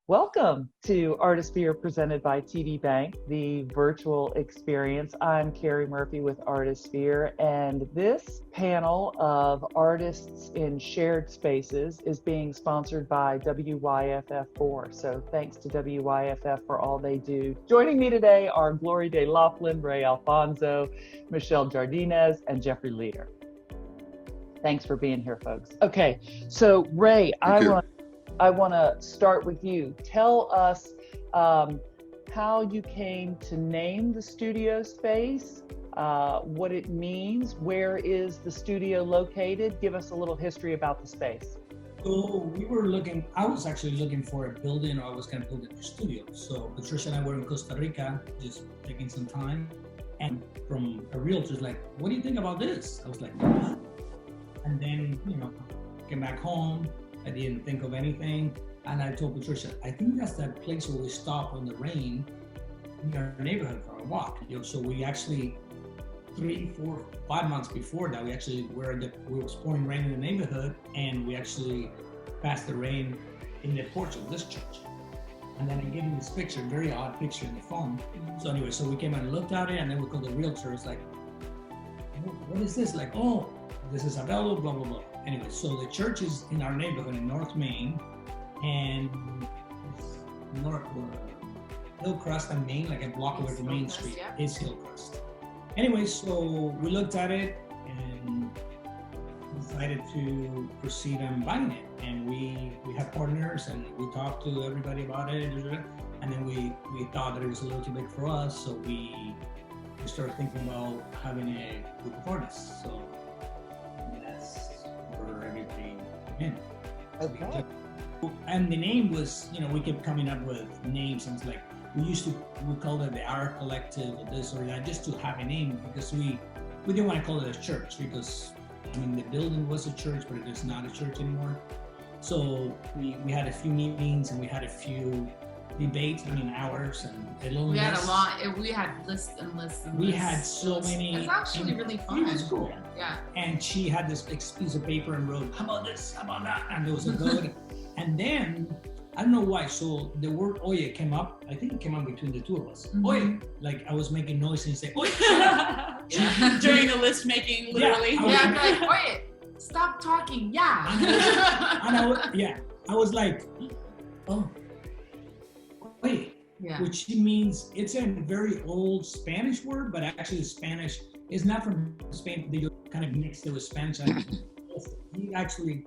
Welcome to Artisphere presented by TD Bank, the virtual experience. I'm Carrie Murphy with Artisphere, and this panel of artists in shared spaces is being sponsored by WYFF4. So thanks to WYFF for all they do. Joining me today are Glory Day Laughlin, Ray Alfonso, Michelle Jardinez, and Jeffrey Leader. Thanks for being here, folks. Okay, so Ray, I want to start with you. Tell us how you came to name the studio space, what it means, where is the studio located? Give us a little history about the space. So I was actually looking for a building, or I was going to build a studio. So Patricia and I were in Costa Rica, just taking some time. And from a realtor's like, what do you think about this? I was like, what? And then, came back home. I didn't think of anything. And I told Patricia, I think that's that place where we stop on the rain in our neighborhood for a walk. So we actually, 3, 4, 5 months before that, we was pouring rain in the neighborhood, and we actually passed the rain in the porch of this church. And then I gave him this picture, very odd picture in the phone. So anyway, so we came and looked at it, and then we called the realtor. It's like, what is this? Like, oh, this is Abello, blah, blah, blah. Anyway, so the church is in our neighborhood in North Main, and Hillcrest and Main, like a block away from Main Street, is Hillcrest. Anyway, so we looked at it and decided to proceed on buying it. And we have partners, and we talked to everybody about it, and then we thought that it was a little too big for us, so we started thinking about having a group of artists. So that's where everything in. Okay. And the name was, we kept coming up with names, and it's like, we called it the Art Collective or this or that, just to have a name, because we didn't want to call it a church, because the building was a church, but it is not a church anymore. So we had a few meetings, and we had a few debates, hours, and we had a lot. We had lists and lists and lists. We had so many. It's actually really fun. It was cool. Yeah. And she had this big piece of paper and wrote, how about this, how about that? And there was a good. And then, I don't know why, so the word oye came up. I think it came up between the two of us. Mm-hmm. Oye, like I was making noise and you say, oye. Yeah. During the list making, literally. Yeah, I'm like, oye, stop talking, yeah. I was like, oh, oye. Yeah. Which means, it's a very old Spanish word, but actually Spanish is not from Spain. They kind of mixed it with Spanish. It actually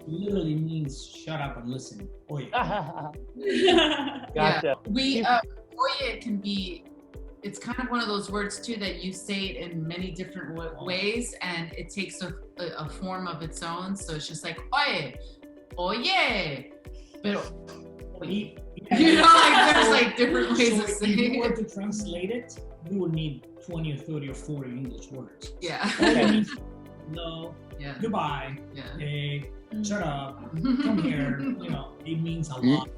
literally means shut up and listen. Oye. Gotcha. Yeah. Oye can be, it's kind of one of those words too that you say it in many different ways, and it takes a form of its own. So it's just like, oye, oye, pero oye. There's like different ways of saying it. If you were to translate it, you would need 20 or 30 or 40 English words. Yeah. Okay. No, yeah. Goodbye, hey, shut up, come here, it means a lot.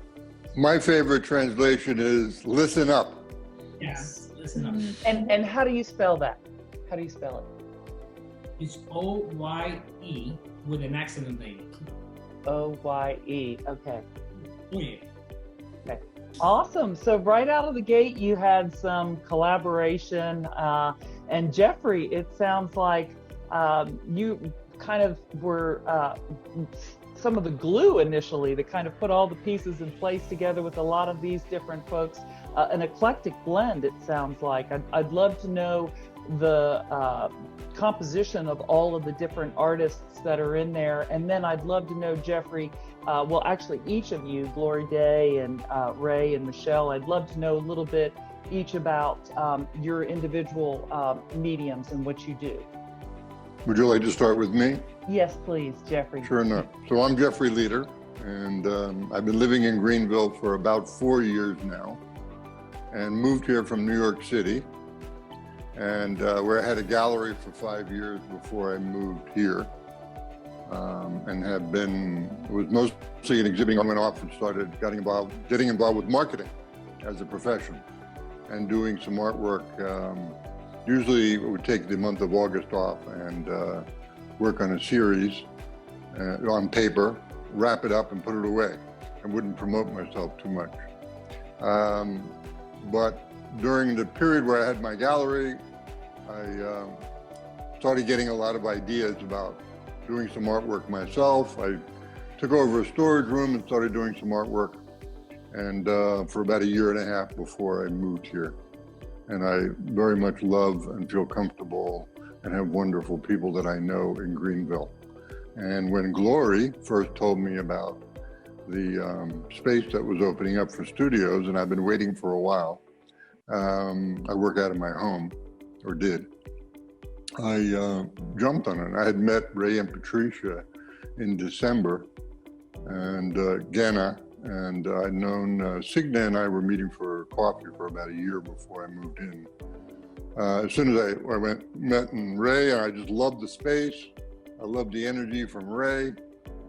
My favorite translation is listen up. Yes, listen up. And how do you spell that? How do you spell it? It's O-Y-E with an accent in the O-Y-E, okay. Oh, yeah. Okay. Awesome. So right out of the gate, you had some collaboration. And Jeffrey, it sounds like you kind of were some of the glue initially that kind of put all the pieces in place together with a lot of these different folks. An eclectic blend, it sounds like. I'd love to know the composition of all of the different artists that are in there. And then I'd love to know, Jeffrey, well, actually each of you, Glory Day and Ray and Michelle, I'd love to know a little bit each about your individual mediums and what you do. Would you like to start with me? Yes, please, Jeffrey. Sure enough. So I'm Jeffrey Leader, and I've been living in Greenville for about 4 years now, and moved here from New York City, and where I had a gallery for 5 years before I moved here, and was mostly in exhibiting. I went off and started getting involved with marketing as a profession, and doing some artwork. Usually it would take the month of August off and work on a series on paper, wrap it up and put it away. I wouldn't promote myself too much. But during the period where I had my gallery, I started getting a lot of ideas about doing some artwork myself. I took over a storage room and started doing some artwork, and for about a year and a half before I moved here. And I very much love and feel comfortable and have wonderful people that I know in Greenville. And when Glory first told me about the space that was opening up for studios, and I've been waiting for a while, I work out of my home, or did. I jumped on it. I had met Ray and Patricia in December, and Genna, and I'd known Signa and I were meeting for coffee for about a year before I moved in. As soon as I met Ray, I just loved the space. I loved the energy from Ray,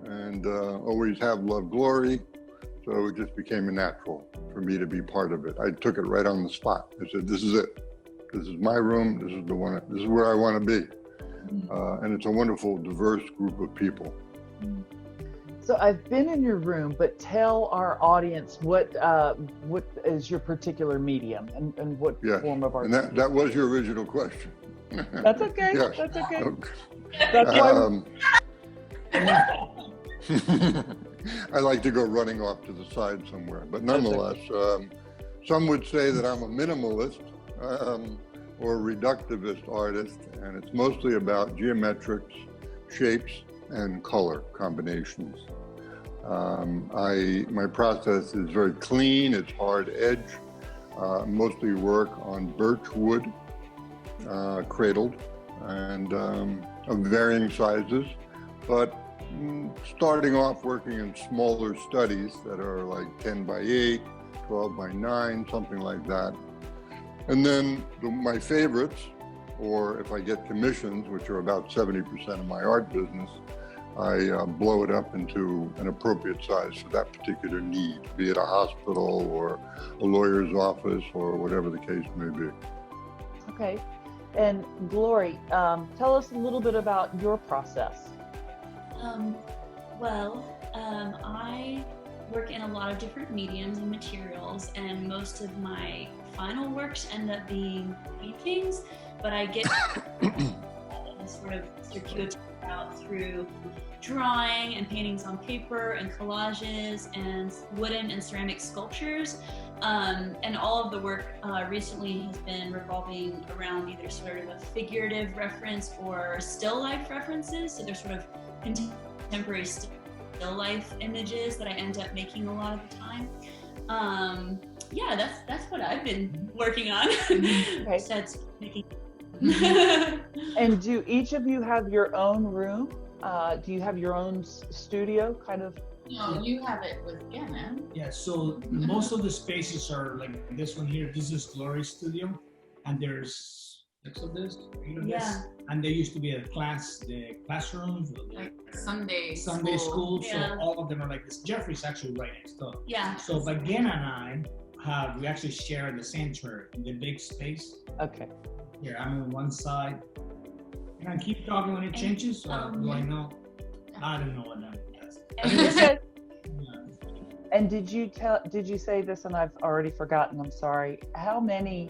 and always have loved Glory. So it just became a natural for me to be part of it. I took it right on the spot. I said, this is it. This is my room. This is the one. This is where I want to be. And it's a wonderful, diverse group of people. So I've been in your room, but tell our audience what is your particular medium and what form of art? And that was your original question. That's okay. Yes. That's okay. Okay. That's why. I like to go running off to the side somewhere, but nonetheless, some would say that I'm a minimalist or a reductivist artist, and it's mostly about geometrics, shapes, and color combinations. My process is very clean. It's hard edge. Mostly work on birch wood, cradled, and of varying sizes, but starting off working in smaller studies that are like 10 by 8, 12 by 9, something like that. And then my favorites, or if I get commissions, which are about 70% of my art business, I blow it up into an appropriate size for that particular need, be it a hospital or a lawyer's office or whatever the case may be. Okay. And Glory, tell us a little bit about your process. I work in a lot of different mediums and materials, and most of my final works end up being paintings, but I get sort of circuitous out through drawing and paintings on paper and collages and wooden and ceramic sculptures. And all of the work recently has been revolving around either sort of a figurative reference or still life references. So they're sort of contemporary still life images that I end up making a lot of the time. That's what I've been working on. Okay. Besides making. And do each of you have your own room? Do you have your own studio, kind of? No, you have it with Genna. Yeah, so most of the spaces are like this one here. This is Glory's studio, and there's 6 of this, 8 of this. And there used to be the classrooms, Like Sunday school. Yeah. So all of them are like this. Jeffrey's actually right next door. Yeah. So but Genna and I we actually share the center, the big space. Okay. Here, I'm on one side. Can I keep talking when it changes? Do I know? I don't know what that is. Okay. And did you say this, and I've already forgotten, I'm sorry, how many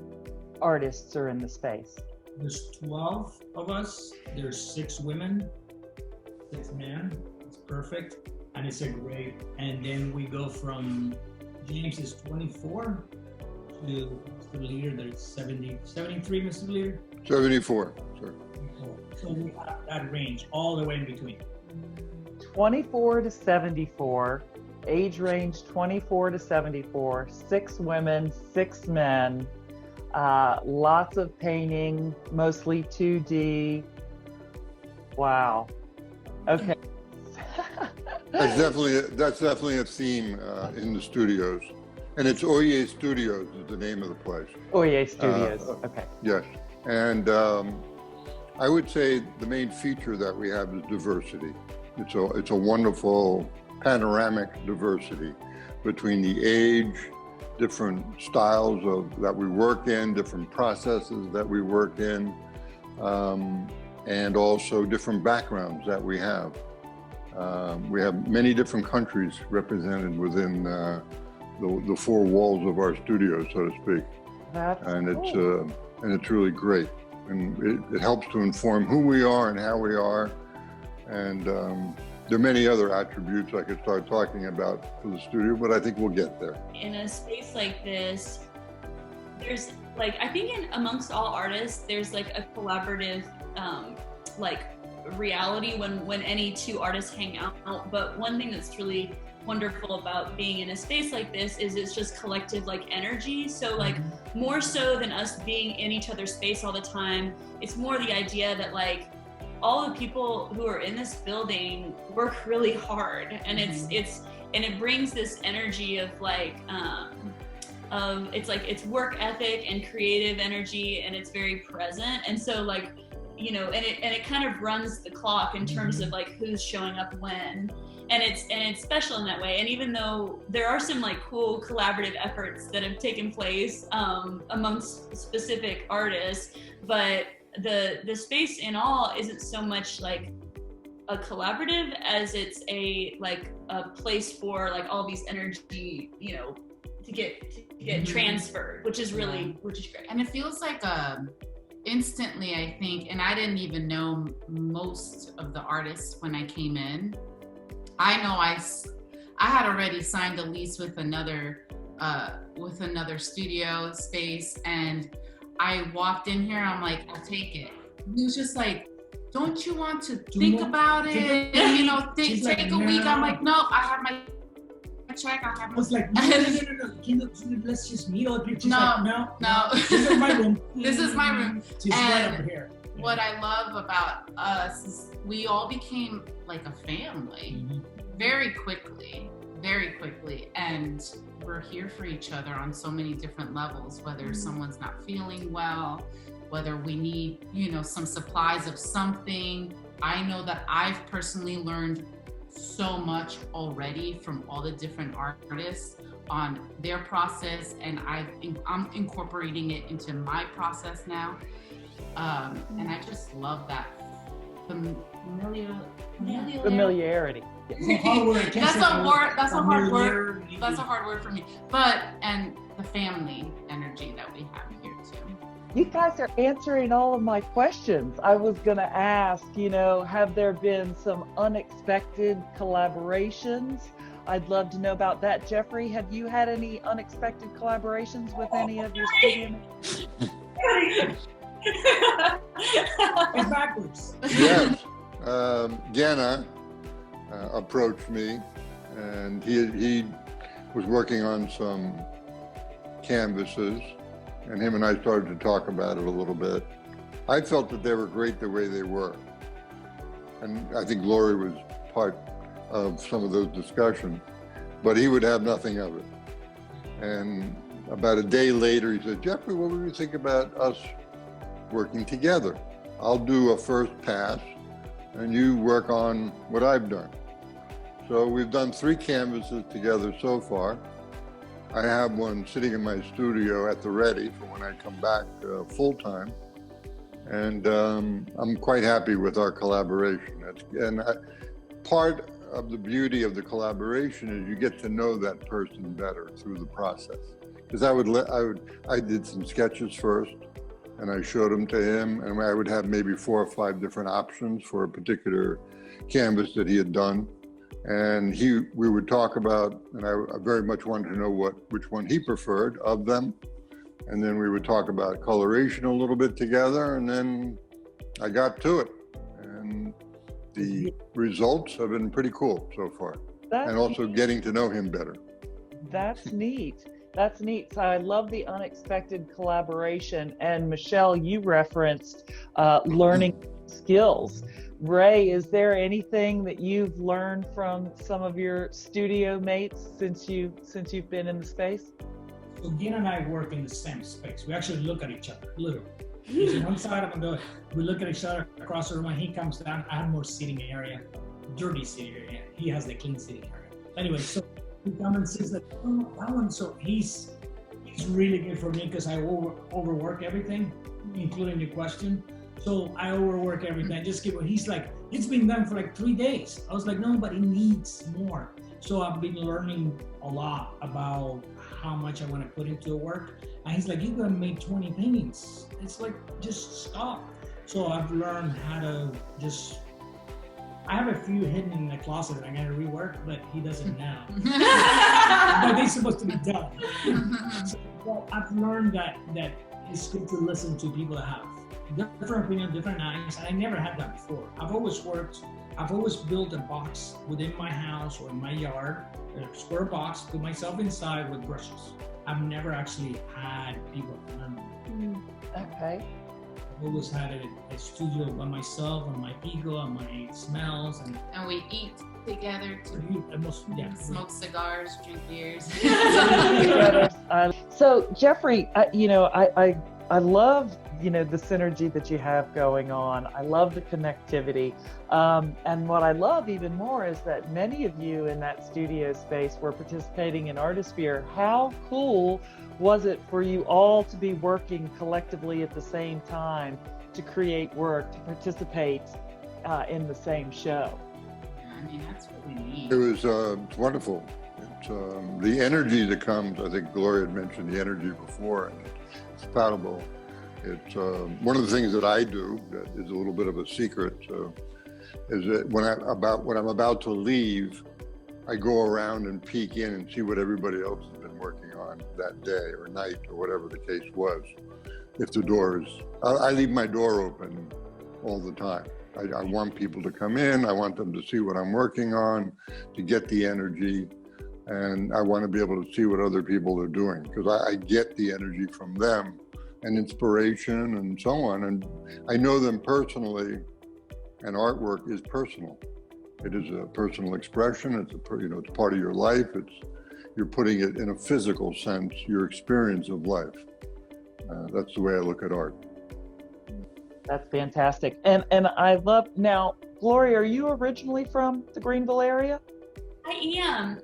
artists are in the space? There's 12 of us. There's 6 women, 6 men. It's perfect. And it's a great, and then we go from James is 24 to Mr. Leader. There's 73, Mr. Leader. 74, sir. So we have that range all the way in between. 24 to 74, age range 24 to 74, 6 women, 6 men, lots of painting, mostly 2D. Wow. Okay. That's definitely a theme in the studios. And it's Oye Studios is the name of the place. Oye Studios, okay. Yes, and I would say the main feature that we have is diversity. It's a wonderful panoramic diversity between the age, different styles that we work in, different processes that we work in, and also different backgrounds that we have. We have many different countries represented within the four walls of our studio, so to speak. That's And cool. it's really great. And it helps to inform who we are and how we are. And there are many other attributes I could start talking about for the studio, but I think we'll get there. In a space like this, there's like, I think amongst all artists, there's like a collaborative like reality when any two artists hang out. But one thing that's really wonderful about being in a space like this is it's just collective like energy. So like more so than us being in each other's space all the time, it's more the idea that like all the people who are in this building work really hard, and it brings this energy of like it's work ethic and creative energy, and it's very present. And so like, you know, and it kind of runs the clock in terms of like who's showing up when, and it's special in that way. And even though there are some like cool collaborative efforts that have taken place amongst specific artists, but the space in all isn't so much like a collaborative as it's a place for like all these energy, you know, to get transferred, which is great. And it feels like instantly, I think, and I didn't even know most of the artists when I came in. I know I had already signed a lease with another studio space, and I walked in here, I'm like, I'll take it. He was just like, don't you want to think about it? And, you know, take a week. I'm like, no, I have my check. I have my... I was like, no. Let's just meet up here. No. This is my room. This is my room. She's right over here. What I love about us is we all became like a family very quickly, and we're here for each other on so many different levels, whether someone's not feeling well, whether we need, you know, some supplies of something. I know that I've personally learned so much already from all the different artists on their process, and I'm incorporating it into my process now. And I just love that Familiarity. That's a hard word for me. But and the family energy that we have here too. You guys are answering all of my questions. I was going to ask, you know, have there been some unexpected collaborations? I'd love to know about that. Jeffrey, have you had any unexpected collaborations with any of your studio mates? It's backwards. Yes. Gana approached me, and he was working on some canvases, and him and I started to talk about it a little bit. I felt that they were great the way they were, and I think Glory was part of some of those discussions, but he would have nothing of it. And about a day later, he said, Jeffrey, what would you think about us working together? I'll do a first pass, and you work on what I've done. So we've done 3 canvases together so far. I have one sitting in my studio at the ready for when I come back full-time. And I'm quite happy with our collaboration. Part of the beauty of the collaboration is you get to know that person better through the process. Because I did some sketches first, and I showed them to him, and I would have maybe 4 or 5 different options for a particular canvas that he had done. And we would talk about, and I very much wanted to know which one he preferred of them. And then we would talk about coloration a little bit together, and then I got to it. And the results have been pretty cool so far. And also getting to know him better. That's neat. That's neat. So I love the unexpected collaboration. And Michelle, you referenced learning skills. Ray, is there anything that you've learned from some of your studio mates since you've been in the space? So Gina and I work in the same space. We actually look at each other, literally. He's on one side, I'm on the other. We look at each other across the room, and he comes down. I have more seating area, dirty seating area. He has the clean seating area. Anyway, so he comes and says that, oh, that one. So he's really good for me because I overwork everything, including the question. So I overwork everything. He's like, it's been done for like 3 days. I was like, nobody needs more. So I've been learning a lot about how much I want to put into the work. And he's like, you're gonna make 20 paintings. It's like, just stop. So I've learned how to just, I have a few hidden in the closet that I gotta rework, but he doesn't know. But they're supposed to be done. So well, I've learned that it's good to listen to people that have different opinions, different eyes, and I never had that before. I've always built a box within my house or in my yard, a square box, put myself inside with brushes. I've never actually had people around me. Okay. I've always had a studio by myself, and my ego, and my smells, and we eat together too. Smoke cigars, drink beers. So Jeffrey, I love the synergy that you have going on. I love the connectivity, and what I love even more is that many of you in that studio space were participating in Artisphere. How cool was it for you all to be working collectively at the same time to create work, to participate in the same show? I mean, that's what we need. It was wonderful. It's, the energy that comes, I think Gloria had mentioned the energy before, and it's palpable. It's one of the things that I do that is a little bit of a secret, is that when I'm about to leave, I go around and peek in and see what everybody else has been working on that day or night or whatever the case was. If the door is, I leave my door open all the time. I want people to come in. I want them to see what I'm working on, to get the energy, and I want to be able to see what other people are doing, because I get the energy from them and inspiration and so on. And I know them personally, and artwork is personal. It is a personal expression. It's it's part of your life. You're putting it in a physical sense, your experience of life. That's the way I look at art. That's fantastic. And I love, now, Gloria, are you originally from the Greenville area? I am.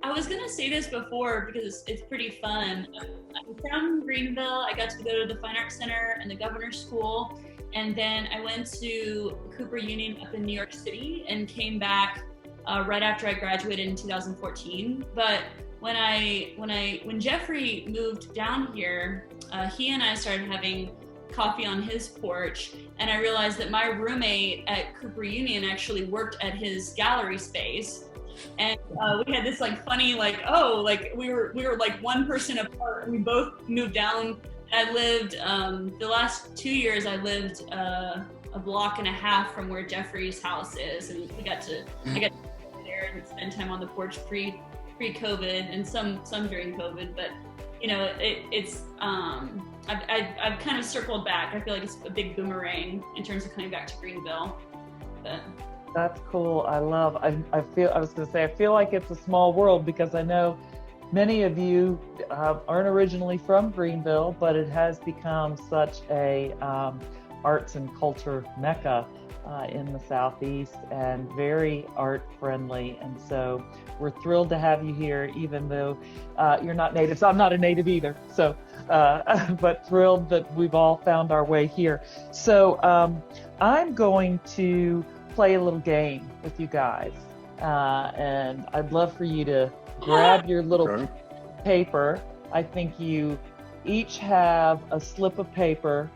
I was gonna say this before because it's pretty fun. I'm from Greenville. I got to go to the Fine Arts Center and the Governor's School, and then I went to Cooper Union up in New York City and came back right after I graduated in 2014. But when Jeffrey moved down here, he and I started having coffee on his porch, and I realized that my roommate at Cooper Union actually worked at his gallery space. And we had this funny we were like one person apart, and we both moved down. I lived the last 2 years I lived a block and a half from where Jeffrey's house is, and I got to go there and spend time on the porch pre-COVID and some during COVID. But I've kind of circled back. I feel like it's a big boomerang in terms of coming back to Greenville. But That's cool. I feel like it's a small world, because I know many of you aren't originally from Greenville, but it has become such a arts and culture mecca in the Southeast, and very art friendly. And so we're thrilled to have you here, even though you're not native. So I'm not a native either. So, but thrilled that we've all found our way here. So I'm going to play a little game with you guys, and I'd love for you to grab your little paper. I think you each have a slip of paper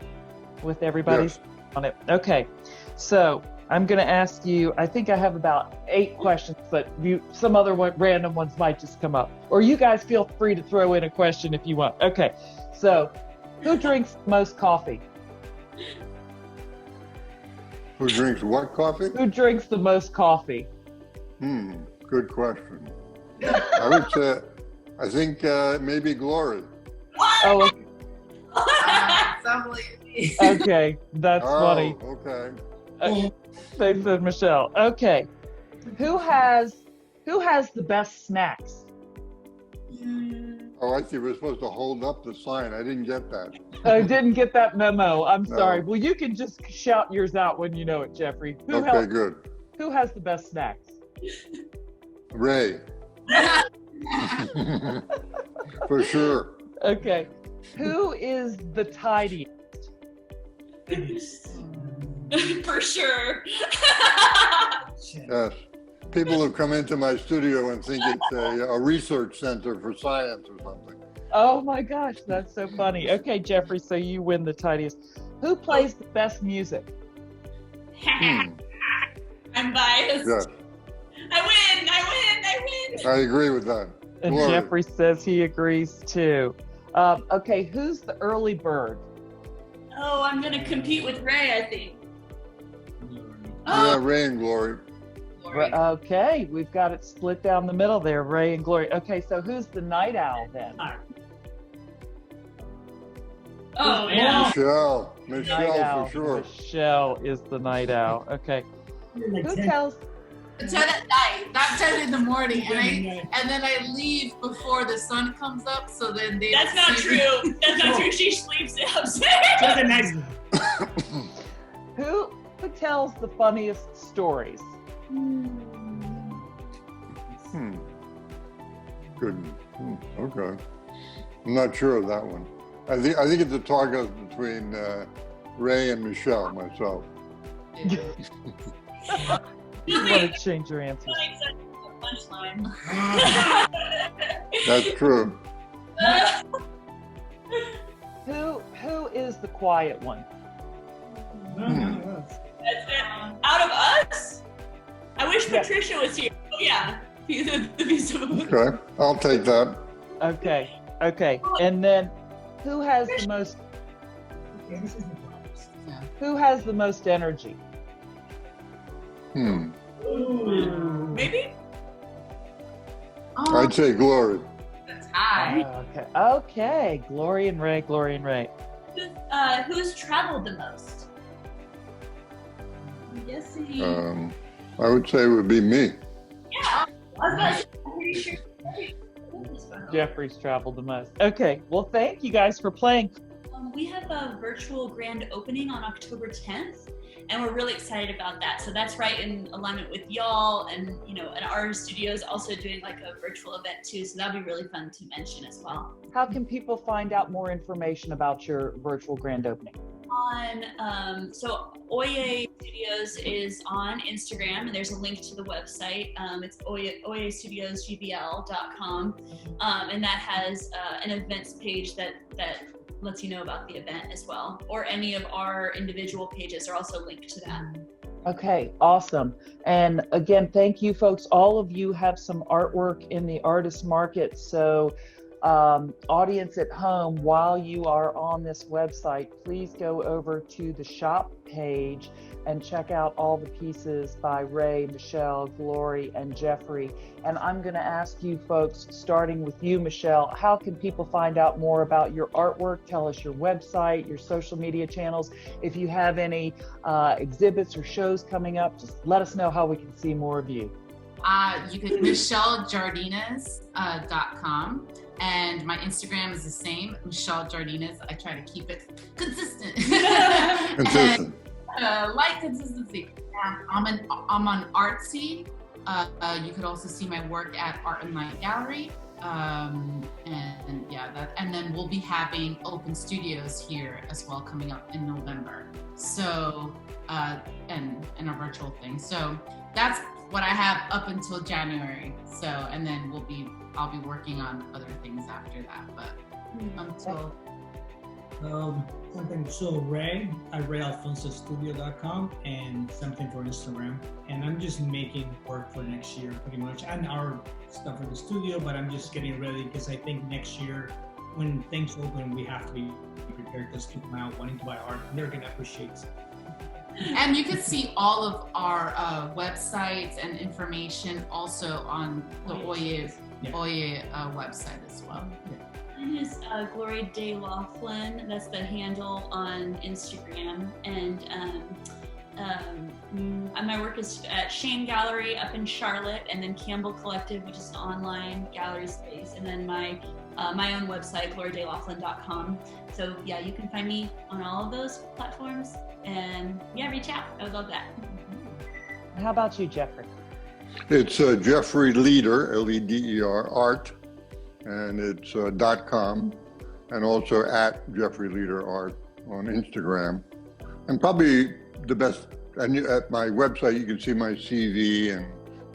with everybody's on it. Okay, so I'm going to ask you, I think I have about 8 questions, but some other random ones might just come up, or you guys feel free to throw in a question if you want. Okay, so who drinks the most coffee? Who drinks what coffee? Who drinks the most coffee? Good question. I would say, I think maybe Glory. Oh, Somebody. okay, that's funny. Okay. They said Michelle. Okay, who has the best snacks? Oh, I see. We're supposed to hold up the sign. I didn't get that. I didn't get that memo. I'm sorry. No. Well, you can just shout yours out when you know it, Jeffrey. Good. Who has the best snacks? Ray. For sure. Okay. Who is the tidiest? For sure. Yes. People who come into my studio and think it's a research center for science or something. Oh my gosh, that's so funny. Okay, Jeffrey, so you win the tiniest. Who plays the best music? Hmm. I'm biased. Yes, I win. I agree with that. And Glory. Jeffrey says he agrees too. Okay, who's the early bird? Oh, I'm gonna compete with Ray, I think. Yeah, Ray and Glory. Glory. Okay, we've got it split down the middle there, Ray and Glory. Okay, so who's the night owl then? Oh, yeah. Michelle. Night Michelle owl. for sure. Michelle is the night owl. Okay, who tells? 10 at night, not 10 in the morning, and then I leave before the sun comes up. So then they. That's not see me. true. That's not true. She sleeps upstairs. Just a nice. Who tells the funniest stories? Good. Okay. I'm not sure of that one. I think it's a toss between Ray and Michelle, myself. You want to change your answer? Punchline. That's true. Who is the quiet one? That's it. Out of us? I wish Yeah. Patricia was here. Oh yeah. Okay, I'll take that. Okay, and then who has the most? Okay, this is the promise. Who has the most energy? Maybe? Oh, I'd say Glory. that's high. Okay. Glory and Ray. Who's traveled the most? I'm guessing. I would say it would be me. Yeah. I was about to say, I'm pretty sure. Jeffrey's traveled the most. Okay. Well, thank you guys for playing. We have a virtual grand opening on October 10th, and we're really excited about that. So that's right in alignment with y'all, and and our studio's also doing like a virtual event too. So that'd be really fun to mention as well. How can people find out more information about your virtual grand opening? So Oye Studios is on Instagram, and there's a link to the website. It's oyestudiosgbl.com, and that has an events page that lets you know about the event as well. Or any of our individual pages are also linked to that. Okay, awesome. And again, thank you folks. All of you have some artwork in the artist market. So audience at home, while you are on this website, please go over to the shop page and check out all the pieces by Ray, Michelle, Glory, and Jeffrey. And I'm going to ask you folks, starting with you, Michelle, how can people find out more about your artwork? Tell us your website, your social media channels. If you have any exhibits or shows coming up, just let us know how we can see more of you. You can MichelleJardinas.com, and my Instagram is the same, Michelle Jardinas. I try to keep it consistent. Consistent. Like consistency. I'm on Artsy. You could also see my work at Art and Light Gallery. And then we'll be having open studios here as well coming up in November. So and a virtual thing. So that's what I have up until January. So, and then I'll be working on other things after that. But until Something. So Ray at RayAlfonsoStudio.com, and something for Instagram. And I'm just making work for next year pretty much, and our stuff for the studio. But I'm just getting ready because I think next year, when things open, we have to be prepared because people now wanting to buy art, and they're gonna appreciate it. And you can see all of our websites and information also on the Oye website as well. Mine is Glory Day Laughlin. That's the handle on Instagram. And my work is at Shane Gallery up in Charlotte, and then Campbell Collective, which is an online gallery space, and then my own website, glorydaylaughlin.com. So yeah, you can find me on all of those platforms, and yeah, reach out. I would love that. How about you, Jeffrey? It's Jeffrey Leder, Leder, art, and it's .com, and also at Jeffrey Leder Art on Instagram. And probably the best. And at my website, you can see my CV and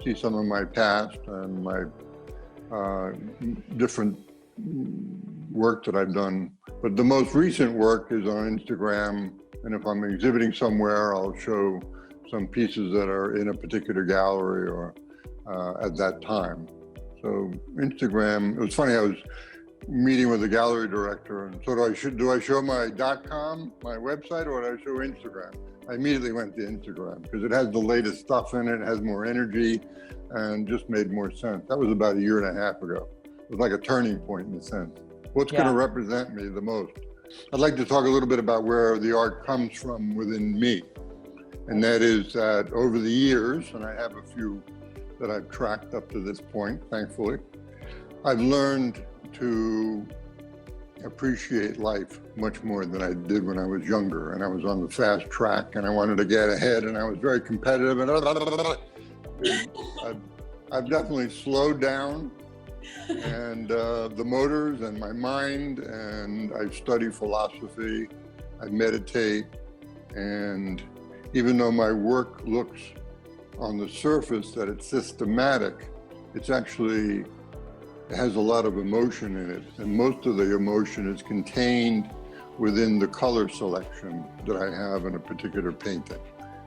see some of my past and my different work that I've done. But the most recent work is on Instagram. And if I'm exhibiting somewhere, I'll show some pieces that are in a particular gallery or at that time. So Instagram, it was funny, I was meeting with the gallery director and so do I show my .com, my website, or do I show Instagram? I immediately went to Instagram because it has the latest stuff in it, it has more energy and just made more sense. That was about 1.5 years ago. It was like a turning point in a sense. What's going to represent me the most? I'd like to talk a little bit about where the art comes from within me. And that is that over the years, and I have a few that I've tracked up to this point, thankfully, I've learned to appreciate life much more than I did when I was younger. And I was on the fast track and I wanted to get ahead and I was very competitive and I've definitely slowed down and the motors and my mind, and I study philosophy, I meditate, and even though my work looks on the surface that it's systematic, it's actually, it has a lot of emotion in it, and most of the emotion is contained within the color selection that I have in a particular painting.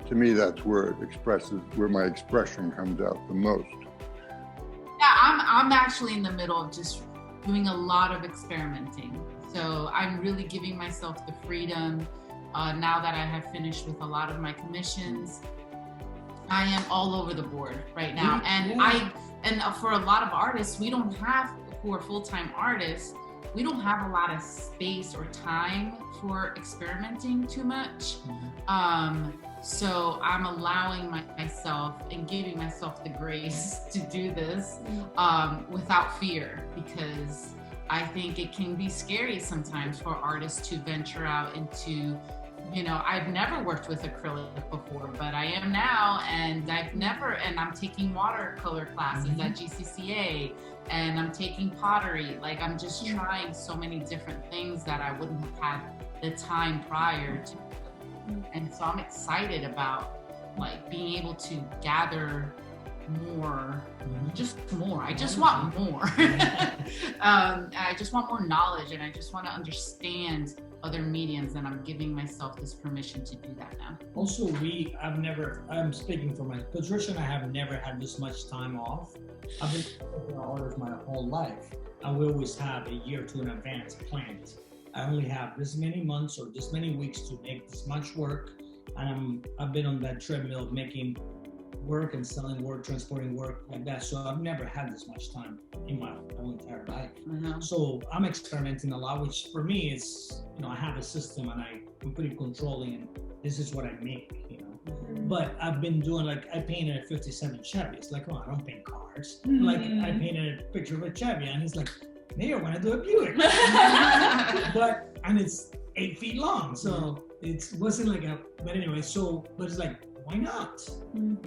To me, that's where it expresses, where my expression comes out the most. Yeah, I'm actually in the middle of just doing a lot of experimenting. So I'm really giving myself the freedom now that I have finished with a lot of my commissions. I am all over the board right now. And for a lot of artists, we don't have, who are full-time artists, we don't have a lot of space or time for experimenting too much. So I'm allowing myself and giving myself the grace to do this without fear, because I think it can be scary sometimes for artists to venture out into, you know, I've never worked with acrylic before, but I am now, and I'm taking watercolor classes at GCCA, and I'm taking pottery. Like, I'm just trying so many different things that I wouldn't have had the time prior to. And so I'm excited about like being able to gather more, just more. I just want more. I just want more knowledge, and I just want to understand other mediums, and I'm giving myself this permission to do that now. Also, I'm speaking for my Patricia and I have never had this much time off. I've been working on orders my whole life, and we always have a year to in advance planned. I only have this many months or this many weeks to make this much work, and I've been on that treadmill of making work and selling work, transporting work like that. So I've never had this much time in my whole entire life. So I'm experimenting a lot, which for me is, you know, I have a system and I'm pretty controlling, and this is what I make, you know. But I've been doing, like, I painted a 57 Chevy. It's like, oh, I don't paint cars. Like, I painted a picture of a Chevy, and it's like, maybe I want to do a Buick. And it's 8 feet long, so it wasn't like but anyway, but it's like, why not?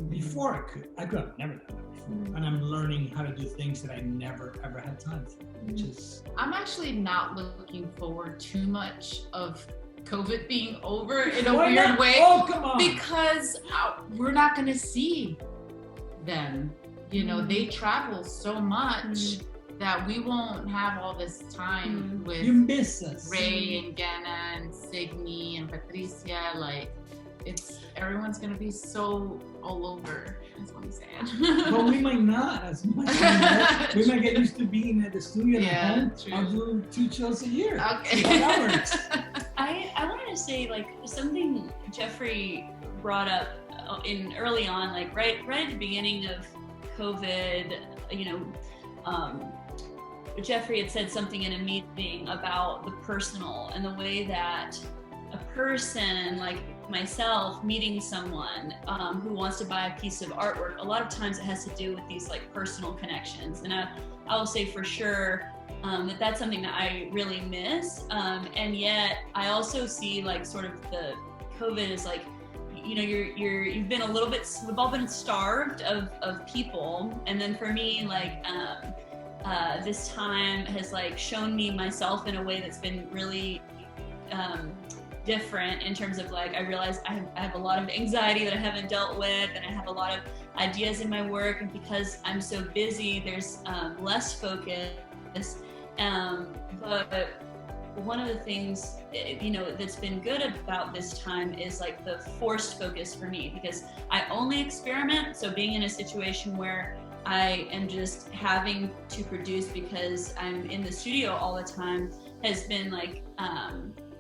Before I could have never done that before. And I'm learning how to do things that I never ever had time for, which is. I'm actually not looking forward too much of COVID being over in a weird way. Oh, come on. Because we're not going to see them. You know, they travel so much that we won't have all this time with you miss us. Ray and Ganna and Signy and Patricia. Like, everyone's gonna be so all over. That's what I'm saying. But we might not as much. We might get used to being at the studio at home. True. I'll do 2 shows a year. Okay. That works. I wanted to say, like, something Jeffrey brought up early on, like right at the beginning of COVID, you know, Jeffrey had said something in a meeting about the personal and the way that a person like myself meeting someone who wants to buy a piece of artwork, a lot of times it has to do with these like personal connections. And I will say for sure that's something that I really miss. And yet I also see like sort of the COVID is like, you know, you've been a little bit, we've all been starved of people. And then for me, like, this time has like shown me myself in a way that's been really different in terms of like, I realize I have a lot of anxiety that I haven't dealt with, and I have a lot of ideas in my work, and because I'm so busy, there's less focus. But one of the things, that's been good about this time is like the forced focus for me, because I only experiment. So being in a situation where I am just having to produce because I'm in the studio all the time has been like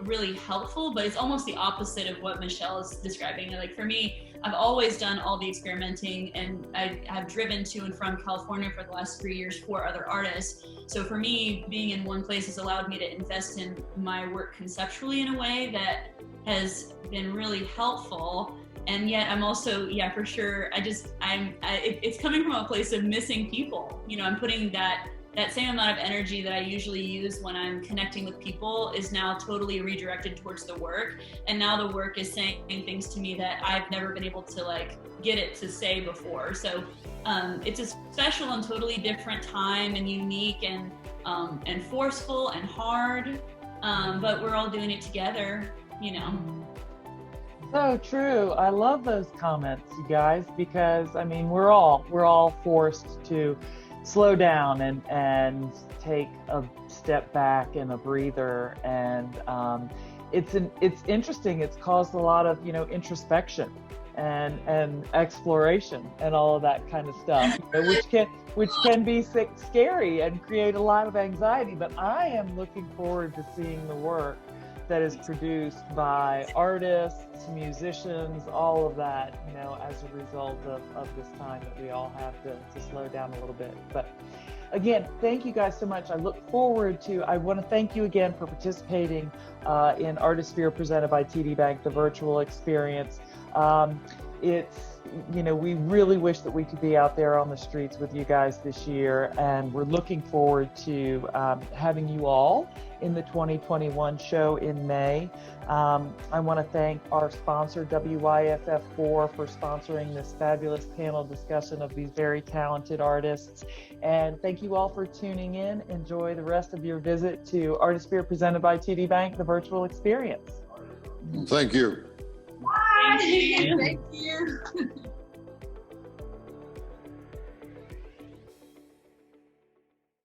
really helpful, but it's almost the opposite of what Michelle is describing. Like for me, I've always done all the experimenting, and I have driven to and from California for the last 3 years for other artists. So for me, being in one place has allowed me to invest in my work conceptually in a way that has been really helpful. And yet I'm also, for sure, it's coming from a place of missing people. I'm putting that same amount of energy that I usually use when I'm connecting with people is now totally redirected towards the work. And now the work is saying things to me that I've never been able to like get it to say before. So it's a special and totally different time, and unique and forceful and hard. But we're all doing it together, So true. I love those comments, you guys, because I mean, we're all forced to slow down and take a step back and a breather. And it's interesting. It's caused a lot of, introspection and exploration and all of that kind of stuff, which can be scary and create a lot of anxiety. But I am looking forward to seeing the work that is produced by artists, musicians, all of that, as a result of this time that we all have to slow down a little bit. But again, thank you guys so much. I want to thank you again for participating in Artisphere presented by TD Bank, the virtual experience. We really wish that we could be out there on the streets with you guys this year, and we're looking forward to having you all in the 2021 show in May. I want to thank our sponsor, WYFF4, for sponsoring this fabulous panel discussion of these very talented artists. And thank you all for tuning in. Enjoy the rest of your visit to Artisphere presented by TD Bank, the virtual experience. Thank you. Bye. Thank you.